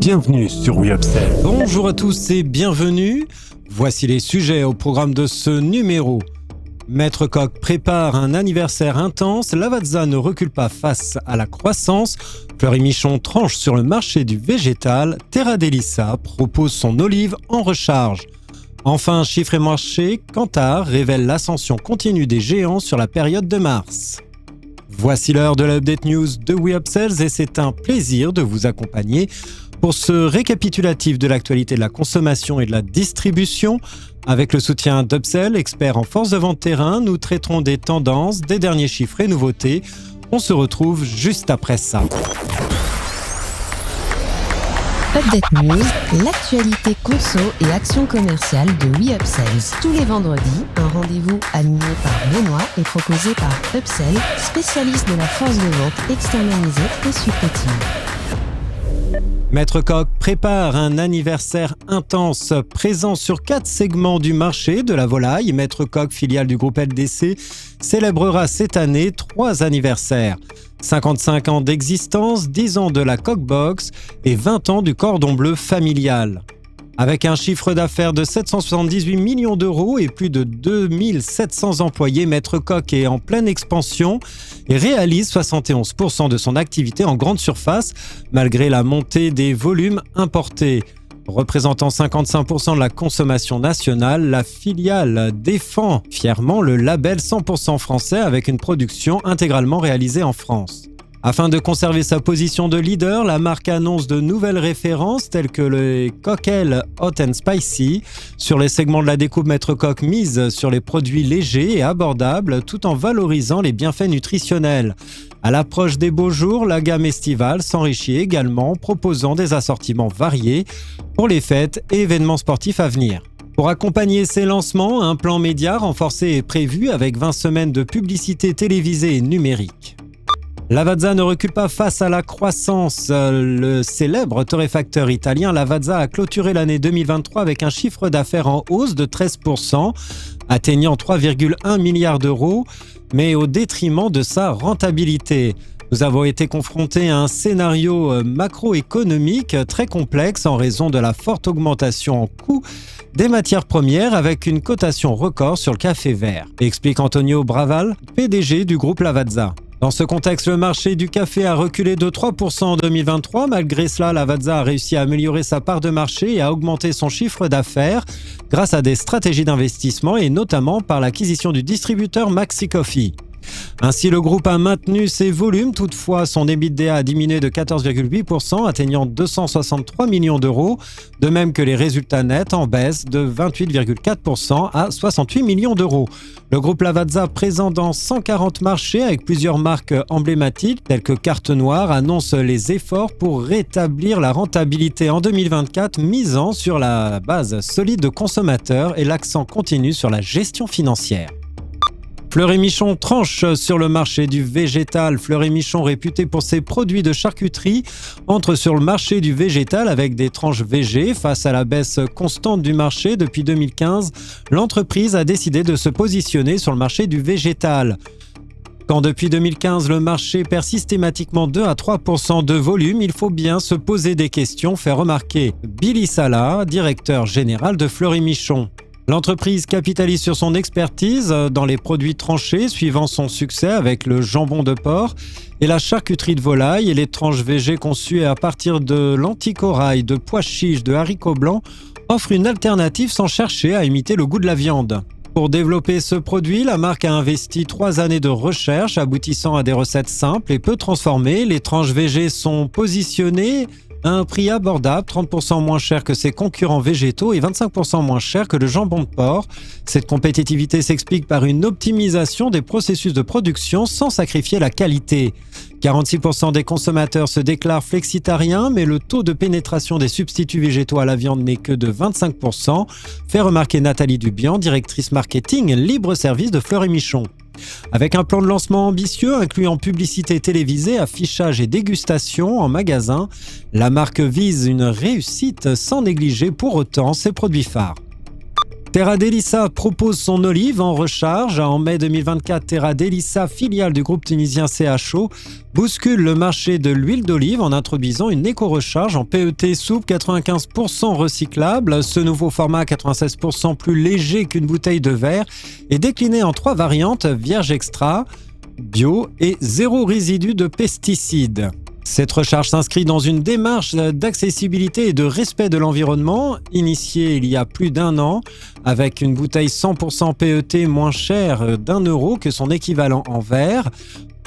Bienvenue sur WeUpsell. Bonjour à tous et bienvenue. Voici les sujets au programme de ce numéro. Maître Coq prépare un anniversaire intense, Lavazza ne recule pas face à la croissance, Fleury Michon tranche sur le marché du végétal, Terra Delissa propose son olive en recharge. Enfin, chiffres et marché, Kantar révèle l'ascension continue des géants sur la période de mars. Voici l'heure de l'Update News de WeUpsells et c'est un plaisir de vous accompagner pour ce récapitulatif de l'actualité de la consommation et de la distribution. Avec le soutien d'Upsell, expert en force de vente terrain, nous traiterons des tendances, des derniers chiffres et nouveautés. On se retrouve juste après ça. Update News, l'actualité conso et action commerciale de WeUpsells. Tous les vendredis, un rendez-vous animé par Benoît et proposé par Upsell, spécialiste de la force de vente externalisée et supplétive. Maître Coq prépare un anniversaire intense. Présent sur 4 segments du marché de la volaille, Maître Coq, filiale du groupe LDC, célébrera cette année 3 anniversaires. 55 ans d'existence, 10 ans de la Coq-Box et 20 ans du cordon bleu familial. Avec un chiffre d'affaires de 778 millions d'euros et plus de 2700 employés, Maître Coq est en pleine expansion et réalise 71% de son activité en grande surface, malgré la montée des volumes importés. Représentant 55% de la consommation nationale, la filiale défend fièrement le label 100% français avec une production intégralement réalisée en France. Afin de conserver sa position de leader, la marque annonce de nouvelles références telles que les cocktails Hot and Spicy. Sur les segments de la découpe, Maître Coq mise sur les produits légers et abordables tout en valorisant les bienfaits nutritionnels. À l'approche des beaux jours, la gamme estivale s'enrichit également, proposant des assortiments variés pour les fêtes et événements sportifs à venir. Pour accompagner ces lancements, un plan média renforcé est prévu avec 20 semaines de publicité télévisée et numérique. Lavazza ne recule pas face à la croissance. Le célèbre torréfacteur italien Lavazza a clôturé l'année 2023 avec un chiffre d'affaires en hausse de 13%, atteignant 3,1 milliards d'euros, mais au détriment de sa rentabilité. Nous avons été confrontés à un scénario macroéconomique très complexe en raison de la forte augmentation en coût des matières premières avec une cotation record sur le café vert, explique Antonio Braval, PDG du groupe Lavazza. Dans ce contexte, le marché du café a reculé de 3% en 2023. Malgré cela, Lavazza a réussi à améliorer sa part de marché et à augmenter son chiffre d'affaires grâce à des stratégies d'investissement et notamment par l'acquisition du distributeur Maxi Coffee. Ainsi, le groupe a maintenu ses volumes, toutefois son EBITDA a diminué de 14,8%, atteignant 263 millions d'euros, de même que les résultats nets en baisse de 28,4% à 68 millions d'euros. Le groupe Lavazza, présent dans 140 marchés avec plusieurs marques emblématiques telles que Carte Noire, annonce les efforts pour rétablir la rentabilité en 2024, misant sur la base solide de consommateurs et l'accent continu sur la gestion financière. Fleury Michon tranche sur le marché du végétal. Fleury Michon, réputé pour ses produits de charcuterie, entre sur le marché du végétal avec des tranches VG. Face à la baisse constante du marché depuis 2015, l'entreprise a décidé de se positionner sur le marché du végétal. Quand depuis 2015, le marché perd systématiquement 2 à 3% de volume, il faut bien se poser des questions, fait remarquer Billy Salah, directeur général de Fleury Michon. L'entreprise capitalise sur son expertise dans les produits tranchés, suivant son succès avec le jambon de porc et la charcuterie de volaille et les tranches VG conçues à partir de lentilles corail, de pois chiches, de haricots blancs offrent une alternative sans chercher à imiter le goût de la viande. Pour développer ce produit, la marque a investi 3 années de recherche aboutissant à des recettes simples et peu transformées. Les tranches VG sont positionnées à un prix abordable, 30% moins cher que ses concurrents végétaux et 25% moins cher que le jambon de porc. Cette compétitivité s'explique par une optimisation des processus de production sans sacrifier la qualité. 46% des consommateurs se déclarent flexitariens, mais le taux de pénétration des substituts végétaux à la viande n'est que de 25%, fait remarquer Nathalie Dubian, directrice marketing libre-service de Fleury Michon. Avec un plan de lancement ambitieux incluant publicité télévisée, affichage et dégustation en magasin, la marque vise une réussite sans négliger pour autant ses produits phares. Terra Delissa propose son olive en recharge. En mai 2024, Terra Delissa, filiale du groupe tunisien CHO, bouscule le marché de l'huile d'olive en introduisant une éco-recharge en PET souple 95% recyclable. Ce nouveau format 96% plus léger qu'une bouteille de verre est décliné en 3 variantes: vierge extra, bio et zéro résidu de pesticides. Cette recharge s'inscrit dans une démarche d'accessibilité et de respect de l'environnement, initiée il y a plus d'1 an, avec une bouteille 100% PET moins chère d'€1 que son équivalent en verre.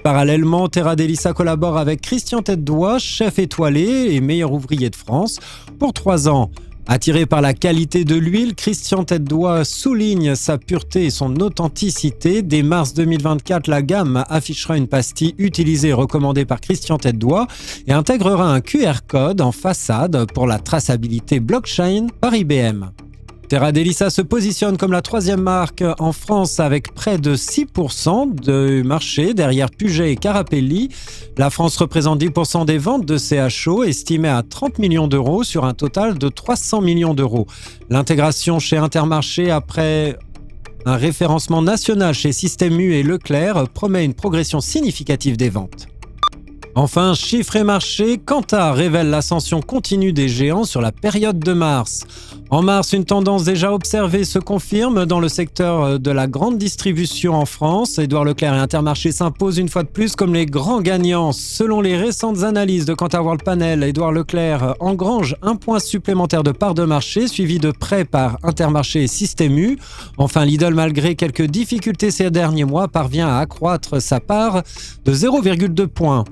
Parallèlement, Terra Delissa collabore avec Christian Tête-Doigt, chef étoilé et meilleur ouvrier de France, pour 3 ans. Attiré par la qualité de l'huile, Christian Tête-Doigt souligne sa pureté et son authenticité. Dès mars 2024, la gamme affichera une pastille utilisée et recommandée par Christian Tête-Doigt et intégrera un QR code en façade pour la traçabilité blockchain par IBM. Terra Delissa se positionne comme la 3e marque en France avec près de 6% du marché derrière Puget et Carapelli. La France représente 10% des ventes de CHO, estimées à 30 millions d'euros sur un total de 300 millions d'euros. L'intégration chez Intermarché après un référencement national chez Système U et Leclerc promet une progression significative des ventes. Enfin, chiffres et marché, Kantar révèle l'ascension continue des géants sur la période de mars. En mars, une tendance déjà observée se confirme dans le secteur de la grande distribution en France. Édouard Leclerc et Intermarché s'imposent une fois de plus comme les grands gagnants. Selon les récentes analyses de Kantar World Panel, Édouard Leclerc engrange 1 point supplémentaire de part de marché, suivi de près par Intermarché et Système U. Enfin, Lidl, malgré quelques difficultés ces derniers mois, parvient à accroître sa part de 0,2 points.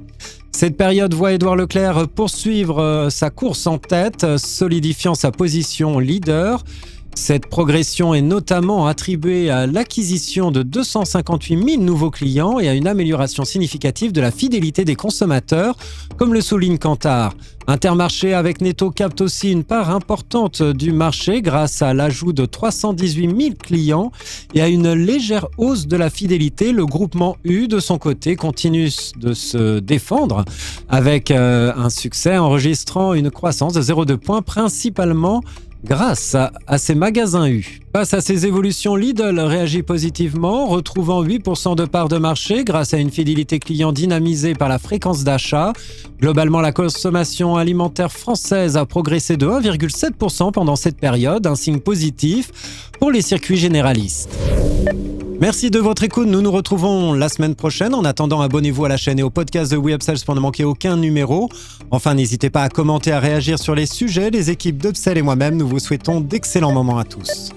Cette période voit Édouard Leclerc poursuivre sa course en tête, solidifiant sa position leader. Cette progression est notamment attribuée à l'acquisition de 258 000 nouveaux clients et à une amélioration significative de la fidélité des consommateurs, comme le souligne Kantar. Intermarché avec Netto capte aussi une part importante du marché grâce à l'ajout de 318 000 clients et à une légère hausse de la fidélité. Le groupement U, de son côté, continue de se défendre avec un succès, enregistrant une croissance de 0,2 points, principalement grâce à ses magasins U. Face à ces évolutions, Lidl réagit positivement, retrouvant 8% de part de marché grâce à une fidélité client dynamisée par la fréquence d'achat. Globalement, la consommation alimentaire française a progressé de 1,7% pendant cette période, un signe positif pour les circuits généralistes. Merci de votre écoute, nous nous retrouvons la semaine prochaine. En attendant, abonnez-vous à la chaîne et au podcast de WeUpsell pour ne manquer aucun numéro. Enfin, n'hésitez pas à commenter, à réagir sur les sujets. Les équipes d'Upsell et moi-même, nous vous souhaitons d'excellents moments à tous.